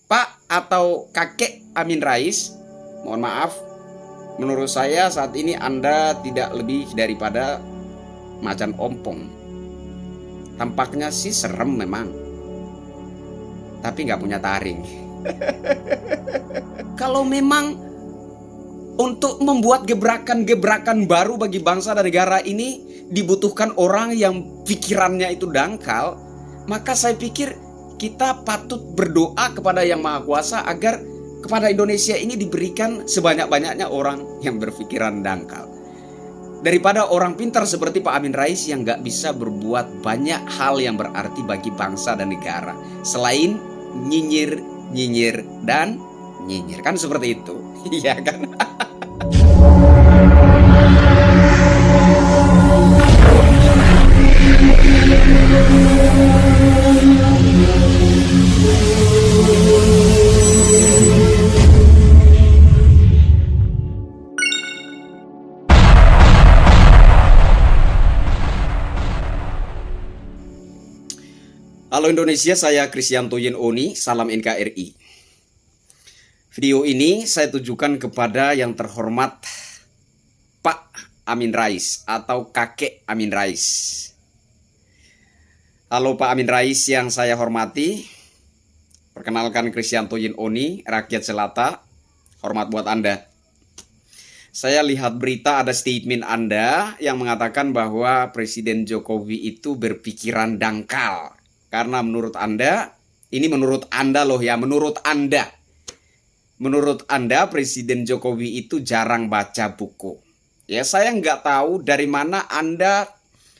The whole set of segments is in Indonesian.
Pak atau Kakek Amin Rais, mohon maaf, menurut saya saat ini Anda tidak lebih daripada macan ompong. Tampaknya sih serem memang, tapi nggak punya taring. Kalau memang untuk membuat gebrakan-gebrakan baru bagi bangsa dan negara ini dibutuhkan orang yang pikirannya itu dangkal, maka saya pikir kita patut berdoa kepada Yang Maha Kuasa agar kepada Indonesia ini diberikan sebanyak-banyaknya orang yang berpikiran dangkal. Daripada orang pintar seperti Pak Amin Rais yang gak bisa berbuat banyak hal yang berarti bagi bangsa dan negara. Selain nyinyir, nyinyir, dan nyinyir. Kan seperti itu. Iya kan? Halo Indonesia, saya Kristianto Yen Oni, salam NKRI. Video ini saya tujukan kepada yang terhormat Pak Amin Rais atau Kakek Amin Rais. Halo Pak Amin Rais yang saya hormati, perkenalkan Kristianto Yen Oni, rakyat Selata, hormat buat Anda. Saya lihat berita ada statement Anda yang mengatakan bahwa Presiden Jokowi itu berpikiran dangkal. Karena menurut Anda, ini menurut Anda loh ya, menurut Anda Presiden Jokowi itu jarang baca buku. Ya saya nggak tahu dari mana Anda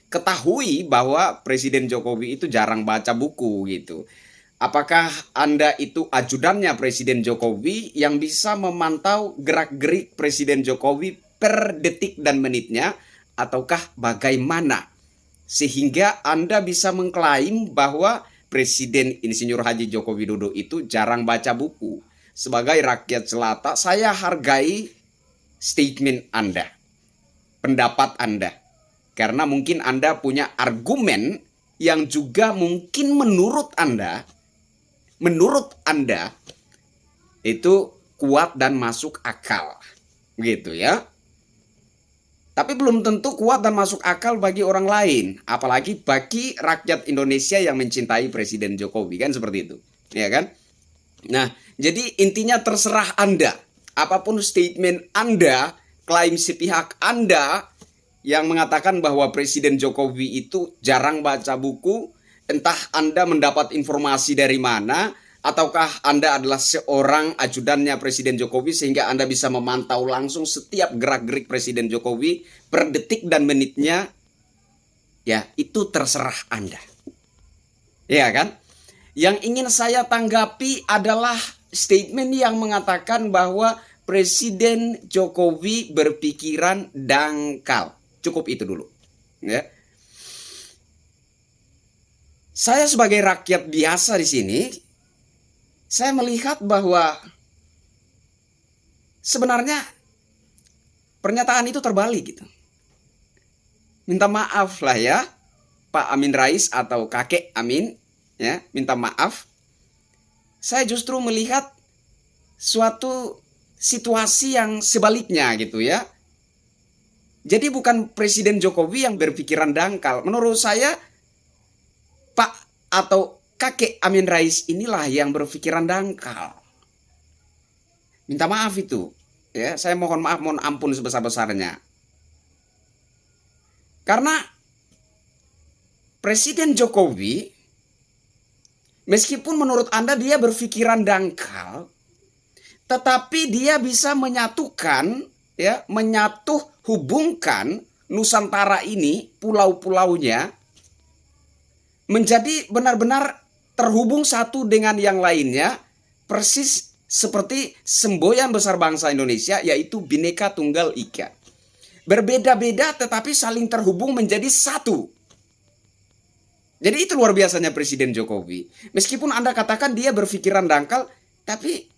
ketahui bahwa Presiden Jokowi itu jarang baca buku gitu. Apakah Anda itu ajudannya Presiden Jokowi yang bisa memantau gerak-gerik Presiden Jokowi per detik dan menitnya, ataukah bagaimana? Sehingga Anda bisa mengklaim bahwa Presiden Insinyur Haji Joko Widodo itu jarang baca buku. Sebagai rakyat Selata, saya hargai statement Anda, pendapat Anda. Karena mungkin Anda punya argumen yang juga mungkin menurut Anda itu kuat dan masuk akal. Gitu ya. Tapi belum tentu kuat dan masuk akal bagi orang lain. Apalagi bagi rakyat Indonesia yang mencintai Presiden Jokowi. Kan seperti itu. Ya kan? Nah, jadi intinya terserah Anda. Apapun statement Anda, klaim sepihak Anda yang mengatakan bahwa Presiden Jokowi itu jarang baca buku. Entah Anda mendapat informasi dari mana, ataukah Anda adalah seorang ajudannya Presiden Jokowi sehingga Anda bisa memantau langsung setiap gerak-gerik Presiden Jokowi per detik dan menitnya. Ya, itu terserah Anda. Ya kan? Yang ingin saya tanggapi adalah statement yang mengatakan bahwa Presiden Jokowi berpikiran dangkal. Cukup itu dulu. Ya. Saya sebagai rakyat biasa di sini, saya melihat bahwa sebenarnya pernyataan itu terbalik gitu. Minta maaf lah ya Pak Amin Rais atau Kakek Amin, ya, minta maaf. Saya justru melihat suatu situasi yang sebaliknya gitu ya. Jadi bukan Presiden Jokowi yang berpikiran dangkal. Menurut saya Pak atau Kakek Amin Rais inilah yang berpikiran dangkal. Minta maaf itu. Ya, saya mohon maaf, mohon ampun sebesar-besarnya. Karena Presiden Jokowi, meskipun menurut Anda dia berpikiran dangkal, tetapi dia bisa menyatukan, ya, hubungkan Nusantara ini, pulau-pulaunya, menjadi benar-benar terhubung satu dengan yang lainnya, persis seperti semboyan besar bangsa Indonesia, yaitu Bhinneka Tunggal Ika. Berbeda-beda tetapi saling terhubung menjadi satu. Jadi itu luar biasanya Presiden Jokowi. Meskipun Anda katakan dia berpikiran dangkal, tapi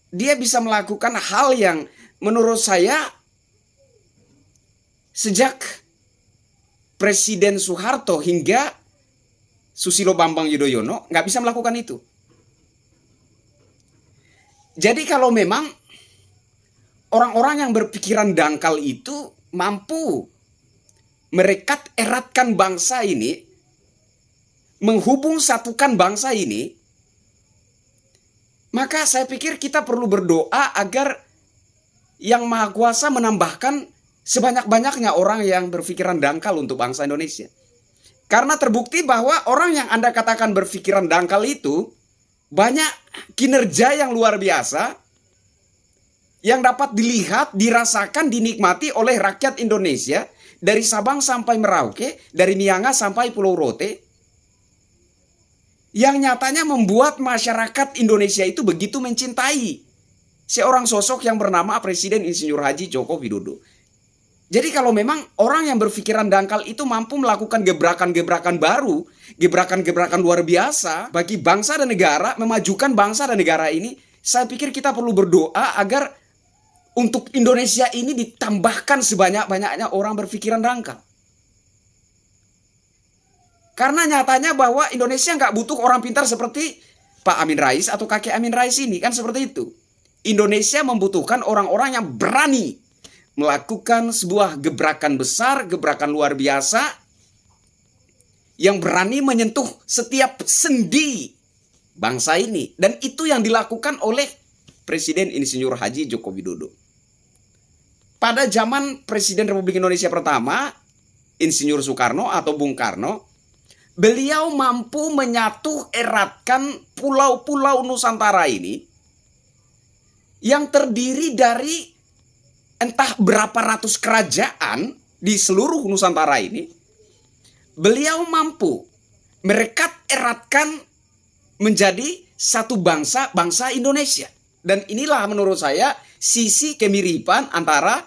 dia bisa melakukan hal yang menurut saya sejak Presiden Soeharto hingga Susilo Bambang Yudhoyono nggak bisa melakukan itu. Jadi kalau memang orang-orang yang berpikiran dangkal itu mampu merekat eratkan bangsa ini, menghubung satukan bangsa ini, maka saya pikir kita perlu berdoa agar Yang Maha Kuasa menambahkan sebanyak-banyaknya orang yang berpikiran dangkal untuk bangsa Indonesia. Karena terbukti bahwa orang yang Anda katakan berpikiran dangkal itu banyak kinerja yang luar biasa yang dapat dilihat, dirasakan, dinikmati oleh rakyat Indonesia dari Sabang sampai Merauke, dari Miangas sampai Pulau Rote, yang nyatanya membuat masyarakat Indonesia itu begitu mencintai seorang sosok yang bernama Presiden Insinyur Haji Joko Widodo. Jadi kalau memang orang yang berpikiran dangkal itu mampu melakukan gebrakan-gebrakan baru, gebrakan-gebrakan luar biasa bagi bangsa dan negara, memajukan bangsa dan negara ini, saya pikir kita perlu berdoa agar untuk Indonesia ini ditambahkan sebanyak-banyaknya orang berpikiran dangkal. Karena nyatanya bahwa Indonesia nggak butuh orang pintar seperti Pak Amin Rais atau kakek Amin Rais ini, kan seperti itu. Indonesia membutuhkan orang-orang yang berani melakukan sebuah gebrakan besar, gebrakan luar biasa, yang berani menyentuh setiap sendi bangsa ini. Dan itu yang dilakukan oleh Presiden Insinyur Haji Joko Widodo. Pada zaman Presiden Republik Indonesia pertama, Insinyur Soekarno atau Bung Karno, beliau mampu menyatu eratkan pulau-pulau Nusantara ini yang terdiri dari entah berapa ratus kerajaan di seluruh Nusantara ini. Beliau mampu merekat eratkan menjadi satu bangsa, bangsa Indonesia. Dan inilah menurut saya sisi kemiripan antara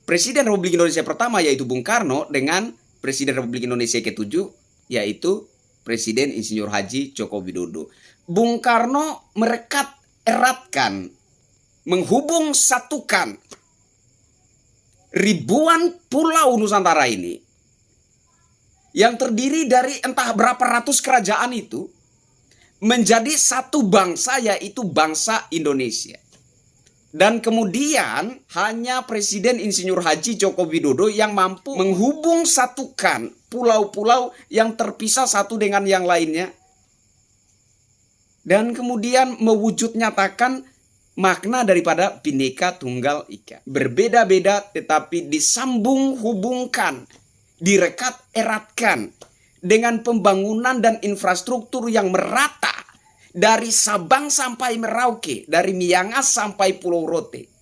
Presiden Republik Indonesia pertama yaitu Bung Karno dengan Presiden Republik Indonesia ke-7 yaitu Presiden Insinyur Haji Joko Widodo. Bung Karno merekat eratkan, menghubung satukan ribuan pulau Nusantara ini yang terdiri dari entah berapa ratus kerajaan itu menjadi satu bangsa yaitu bangsa Indonesia. Dan kemudian hanya Presiden Insinyur Haji Joko Widodo yang mampu menghubung satukan pulau-pulau yang terpisah satu dengan yang lainnya. Dan kemudian mewujud nyatakan makna daripada Bhinneka Tunggal Ika. Berbeda-beda tetapi disambung hubungkan, direkat eratkan dengan pembangunan dan infrastruktur yang merata dari Sabang sampai Merauke, dari Miangas sampai Pulau Rote.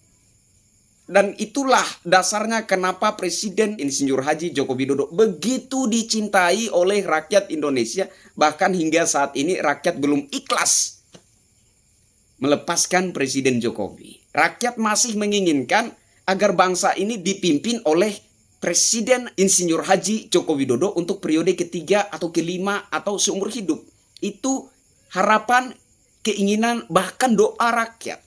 Dan itulah dasarnya kenapa Presiden Insinyur Haji Joko Widodo begitu dicintai oleh rakyat Indonesia, bahkan hingga saat ini rakyat belum ikhlas melepaskan Presiden Jokowi. Rakyat masih menginginkan agar bangsa ini dipimpin oleh Presiden Insinyur Haji Joko Widodo untuk periode ketiga atau kelima atau seumur hidup. Itu harapan, keinginan, bahkan doa rakyat.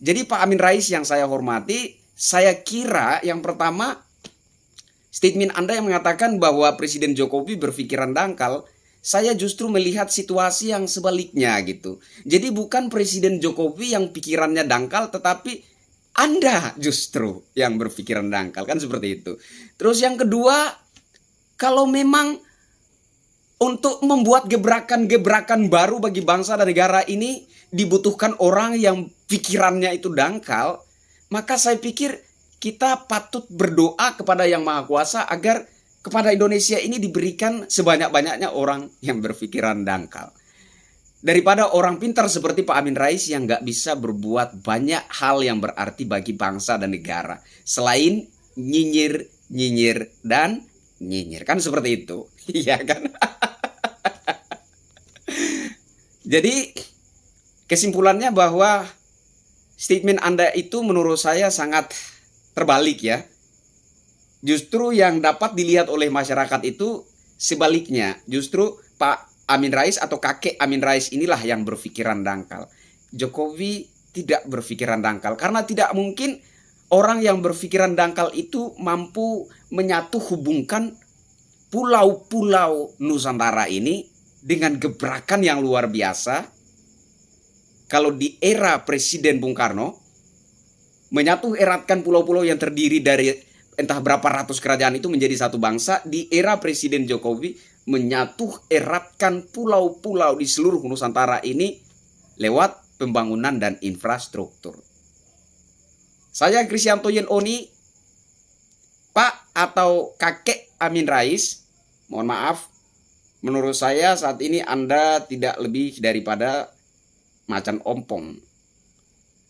Jadi Pak Amin Rais yang saya hormati, saya kira yang pertama statement Anda yang mengatakan bahwa Presiden Jokowi berpikiran dangkal, saya justru melihat situasi yang sebaliknya gitu. Jadi bukan Presiden Jokowi yang pikirannya dangkal, tetapi Anda justru yang berpikiran dangkal, kan seperti itu. Terus yang kedua, kalau memang untuk membuat gebrakan-gebrakan baru bagi bangsa dan negara ini dibutuhkan orang yang pikirannya itu dangkal, maka saya pikir kita patut berdoa kepada Yang Maha Kuasa agar kepada Indonesia ini diberikan sebanyak-banyaknya orang yang berpikiran dangkal. Daripada orang pintar seperti Pak Amin Rais yang gak bisa berbuat banyak hal yang berarti bagi bangsa dan negara. Selain nyinyir, nyinyir, dan nyinyir. Kan seperti itu. Iya kan? Jadi kesimpulannya bahwa statement Anda itu menurut saya sangat terbalik ya. Justru yang dapat dilihat oleh masyarakat itu sebaliknya. Justru Pak Amin Rais atau kakek Amin Rais inilah yang berpikiran dangkal. Jokowi tidak berpikiran dangkal. Karena tidak mungkin orang yang berpikiran dangkal itu mampu menyatu hubungkan pulau-pulau Nusantara ini dengan gebrakan yang luar biasa. kalau di era Presiden Bung Karno, menyatu eratkan pulau-pulau yang terdiri dari entah berapa ratus kerajaan itu menjadi satu bangsa. Di era Presiden Jokowi, menyatu eratkan pulau-pulau di seluruh Nusantara ini lewat pembangunan dan infrastruktur. Saya Krisyanto Yen Oni, Pak atau Kakek Amin Rais, mohon maaf, menurut saya saat ini Anda tidak lebih daripada macan ompong.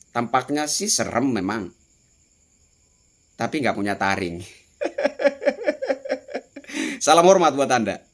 Tampaknya sih serem memang, tapi nggak punya taring. Salam hormat buat Anda.